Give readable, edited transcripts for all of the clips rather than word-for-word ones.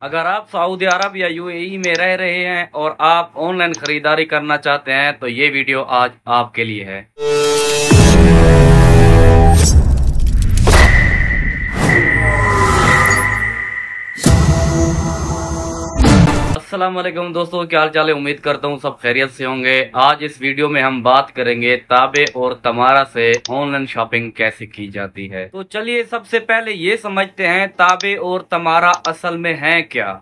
अगर आप सऊदी अरब या यूएई में रह रहे हैं और आप ऑनलाइन खरीदारी करना चाहते हैं तो ये वीडियो आज आपके लिए है। अस्सलाम वालेकुम दोस्तों, क्या हाल चाल है। उम्मीद करता हूँ सब खैरियत से होंगे। आज इस वीडियो में हम बात करेंगे ताबे और तमारा से ऑनलाइन शॉपिंग कैसे की जाती है। तो चलिए सबसे पहले ये समझते हैं ताबे और तमारा असल में है क्या।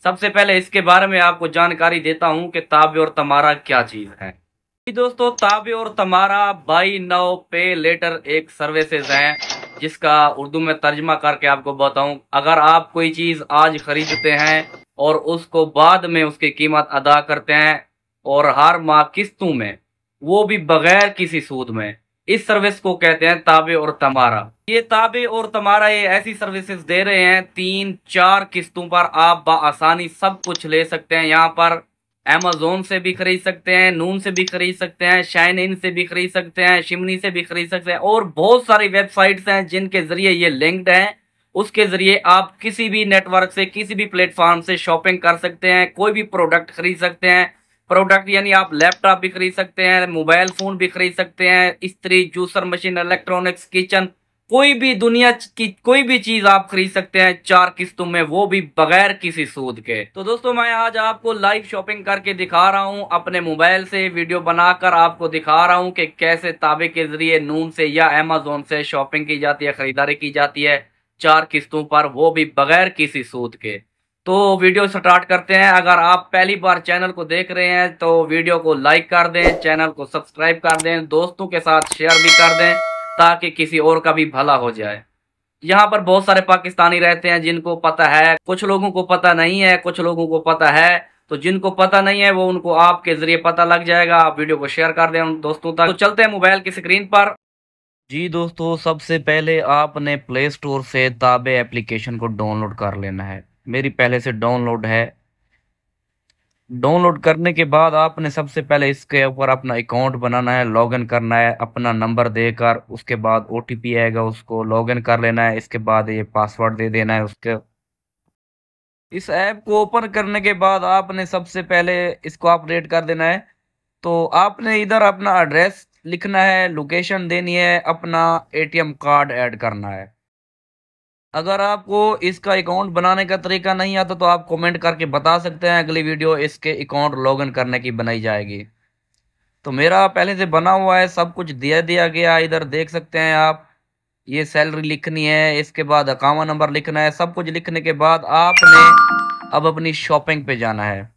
सबसे पहले इसके बारे में आपको जानकारी देता हूँ कि ताबे और तमारा क्या चीज है। दोस्तों, ताबे और तमारा बाई नाउ पे लेटर एक सर्विसेज है, जिसका उर्दू में तर्जमा करके आपको बताऊं। अगर आप कोई चीज आज खरीदते हैं और उसको बाद में उसकी कीमत अदा करते हैं और हर माह किस्तों में, वो भी बगैर किसी सूद में, इस सर्विस को कहते हैं ताबे और तमारा। ये ताबे और तमारा ये ऐसी सर्विसेज दे रहे हैं 3-4 किस्तों पर आप बआसानी सब कुछ ले सकते हैं। यहाँ पर अमेज़ोन से भी खरीद सकते हैं, नून से भी खरीद सकते हैं, शाइन इन से भी खरीद सकते हैं, शिमनी से भी खरीद सकते हैं और बहुत सारी वेबसाइट्स हैं जिनके जरिए ये लिंक्ड हैं। उसके जरिए आप किसी भी नेटवर्क से, किसी भी प्लेटफॉर्म से शॉपिंग कर सकते हैं, कोई भी प्रोडक्ट खरीद सकते हैं। प्रोडक्ट यानी आप लैपटॉप भी खरीद सकते हैं, मोबाइल फोन भी खरीद सकते हैं, इस्त्री, जूसर मशीन, इलेक्ट्रॉनिक्स, किचन, कोई भी दुनिया की कोई भी चीज आप खरीद सकते हैं 4 किस्तों में, वो भी बगैर किसी सूद के। तो दोस्तों, मैं आज आपको लाइव शॉपिंग करके दिखा रहा हूं, अपने मोबाइल से वीडियो बनाकर आपको दिखा रहा हूं कि कैसे ताबे के जरिए नून से या अमेज़न से शॉपिंग की जाती है, खरीदारी की जाती है 4 किस्तों पर, वो भी बगैर किसी सूद के। तो वीडियो स्टार्ट करते हैं। अगर आप पहली बार चैनल को देख रहे हैं तो वीडियो को लाइक कर दें, चैनल को सब्सक्राइब कर दें, दोस्तों के साथ शेयर भी कर दें ताकि किसी और का भी भला हो जाए। यहाँ पर बहुत सारे पाकिस्तानी रहते हैं जिनको पता है, कुछ लोगों को पता नहीं है, कुछ लोगों को पता है। तो जिनको पता नहीं है वो उनको आपके जरिए पता लग जाएगा। आप वीडियो को शेयर कर दें उन दोस्तों तक। तो चलते हैं मोबाइल की स्क्रीन पर। जी दोस्तों, सबसे पहले आपने प्ले स्टोर से ताबे एप्लीकेशन को डाउनलोड कर लेना है। मेरी पहले से डाउनलोड है। डाउनलोड करने के बाद आपने सबसे पहले इसके ऊपर अपना अकाउंट बनाना है, लॉगिन करना है अपना नंबर देकर। उसके बाद ओटीपी आएगा, उसको लॉगिन कर लेना है। इसके बाद ये पासवर्ड दे देना है उसके। इस ऐप को ओपन करने के बाद आपने सबसे पहले इसको अपडेट कर देना है। तो आपने इधर अपना एड्रेस लिखना है, लोकेशन देनी है, अपना एटीएम कार्ड ऐड करना है। अगर आपको इसका अकाउंट बनाने का तरीका नहीं आता तो आप कमेंट करके बता सकते हैं, अगली वीडियो इसके अकाउंट लॉगिन करने की बनाई जाएगी। तो मेरा पहले से बना हुआ है, सब कुछ दिया दिया गया, इधर देख सकते हैं आप। ये सैलरी लिखनी है, इसके बाद अकाउंट नंबर लिखना है। सब कुछ लिखने के बाद आपने अब अपनी शॉपिंग पे जाना है।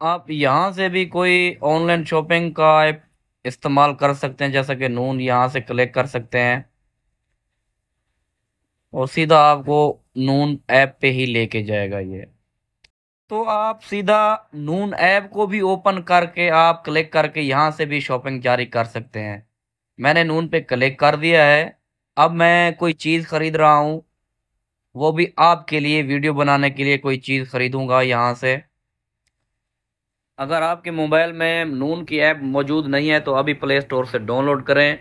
आप यहाँ से भी कोई ऑनलाइन शॉपिंग का ऐप इस्तेमाल कर सकते हैं, जैसा कि नून, यहाँ से क्लिक कर सकते हैं और सीधा आपको नून ऐप पे ही लेके जाएगा ये। तो आप सीधा नून ऐप को भी ओपन करके आप क्लिक करके यहाँ से भी शॉपिंग जारी कर सकते हैं। मैंने नून पे क्लिक कर दिया है। अब मैं कोई चीज़ खरीद रहा हूँ, वो भी आपके लिए वीडियो बनाने के लिए कोई चीज़ खरीदूंगा यहाँ से। अगर आपके मोबाइल में नून की ऐप मौजूद नहीं है तो अभी प्ले स्टोर से डाउनलोड करें।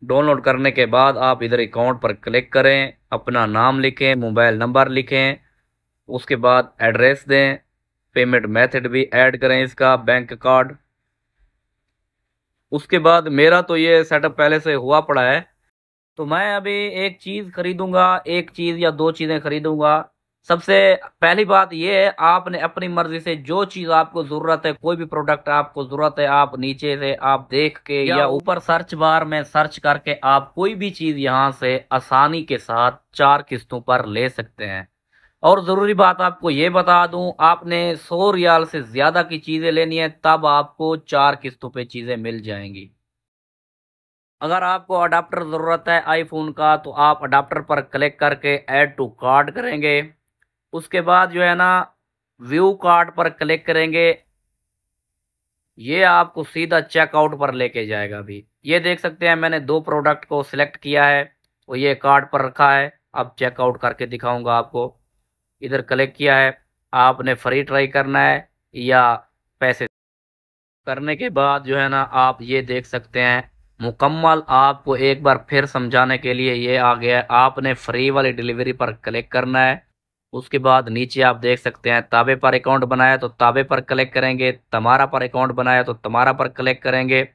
डाउनलोड करने के बाद आप इधर अकाउंट पर क्लिक करें, अपना नाम लिखें, मोबाइल नंबर लिखें, उसके बाद एड्रेस दें, पेमेंट मेथड भी ऐड करें इसका, बैंक कार्ड। उसके बाद मेरा तो ये सेटअप पहले से हुआ पड़ा है, तो मैं अभी एक चीज़ खरीदूंगा, एक चीज़ या 2 चीज़ें खरीदूंगा। सबसे पहली बात ये है, आपने अपनी मर्जी से जो चीज़ आपको ज़रूरत है, कोई भी प्रोडक्ट आपको ज़रूरत है, आप नीचे से आप देख के या ऊपर सर्च बार में सर्च करके आप कोई भी चीज़ यहाँ से आसानी के साथ 4 किस्तों पर ले सकते हैं। और ज़रूरी बात आपको ये बता दूं, आपने 100 रियाल से ज़्यादा की चीज़ें लेनी है तब आपको 4 किस्तों पे चीज़ें मिल जाएंगी। अगर आपको अडाप्टर ज़रूरत है आईफोन का तो आप अडाप्टर पर क्लिक करके ऐड टू कार्ट करेंगे। उसके बाद जो है ना, व्यू कार्ट पर क्लिक करेंगे, ये आपको सीधा चेकआउट पर लेके जाएगा। अभी ये देख सकते हैं मैंने 2 प्रोडक्ट को सिलेक्ट किया है और ये कार्ट पर रखा है। अब चेकआउट करके दिखाऊंगा आपको। इधर क्लिक किया है, आपने फ्री ट्राई करना है या पैसे। करने के बाद जो है ना, आप ये देख सकते हैं मुकम्मल। आपको एक बार फिर समझाने के लिए ये आ गया है, आपने फ्री वाली डिलीवरी पर क्लिक करना है। उसके बाद नीचे आप देख सकते हैं ताबे पर अकाउंट बनाया तो ताबे पर क्लिक करेंगे, तमारा पर अकाउंट बनाया तो तमारा पर क्लिक करेंगे।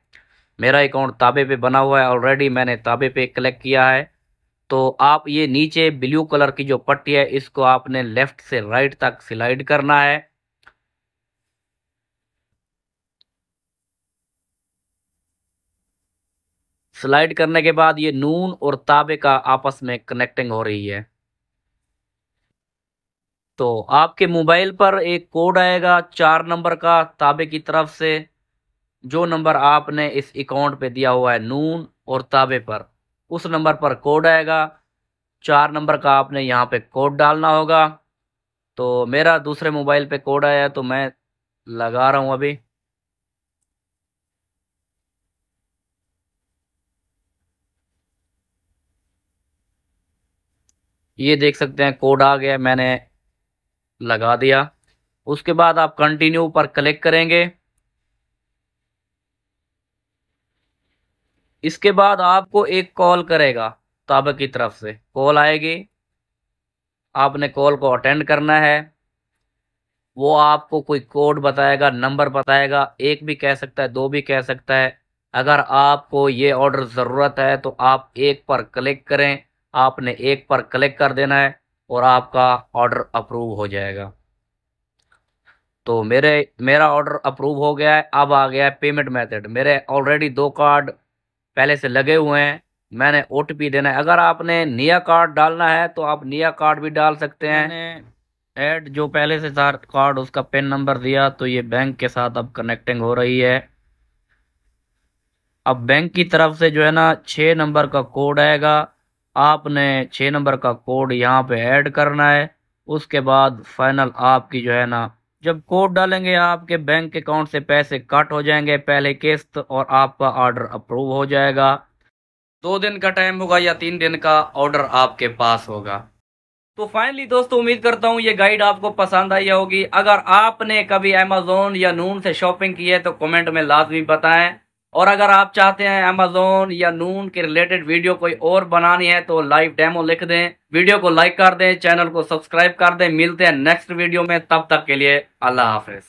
मेरा अकाउंट ताबे पे बना हुआ है ऑलरेडी, मैंने ताबे पे क्लिक किया है। तो आप ये नीचे ब्लू कलर की जो पट्टी है इसको आपने लेफ्ट से राइट तक स्लाइड करना है। स्लाइड करने के बाद ये नून और ताबे का आपस में कनेक्टिंग हो रही है। तो आपके मोबाइल पर एक कोड आएगा 4 नंबर का ताबे की तरफ से, जो नंबर आपने इस अकाउंट पे दिया हुआ है नून और ताबे पर, उस नंबर पर कोड आएगा। 4 नंबर का आपने यहाँ पे कोड डालना होगा। तो मेरा दूसरे मोबाइल पे कोड आया है तो मैं लगा रहा हूँ अभी। ये देख सकते हैं कोड आ गया, मैंने लगा दिया। उसके बाद आप कंटिन्यू पर क्लिक करेंगे। इसके बाद आपको एक कॉल करेगा, ताबा की तरफ से कॉल आएगी, आपने कॉल को अटेंड करना है। वो आपको कोई कोड बताएगा, नंबर बताएगा, एक भी कह सकता है, दो भी कह सकता है। अगर आपको ये ऑर्डर ज़रूरत है तो आप एक पर क्लिक करें, आपने एक पर क्लिक कर देना है और आपका ऑर्डर अप्रूव हो जाएगा। तो मेरा ऑर्डर अप्रूव हो गया है। अब आ गया है पेमेंट मेथड। मेरे ऑलरेडी 2 कार्ड पहले से लगे हुए हैं, मैंने ओटीपी देना है। अगर आपने नया कार्ड डालना है तो आप नया कार्ड भी डाल सकते हैं। मैंने ऐड जो पहले से था कार्ड उसका पिन नंबर दिया, तो ये बैंक के साथ अब कनेक्टिंग हो रही है। अब बैंक की तरफ से जो है ना 6 नंबर का कोड आएगा, आपने 6 नंबर का कोड यहाँ पे ऐड करना है। उसके बाद फाइनल आपकी जो है ना, जब कोड डालेंगे आपके बैंक अकाउंट से पैसे कट हो जाएंगे पहले किस्त, और आपका ऑर्डर अप्रूव हो जाएगा। 2 दिन का टाइम होगा या 3 दिन का, ऑर्डर आपके पास होगा। तो फाइनली दोस्तों उम्मीद करता हूँ ये गाइड आपको पसंद आई होगी। अगर आपने कभी अमेजोन या नून से शॉपिंग की है तो कमेंट में लाजमी बताएं। और अगर आप चाहते हैं अमेजोन या नून के रिलेटेड वीडियो कोई और बनानी है तो लाइव डेमो लिख दें, वीडियो को लाइक कर दें, चैनल को सब्सक्राइब कर दें। मिलते हैं नेक्स्ट वीडियो में, तब तक के लिए अल्लाह हाफिज।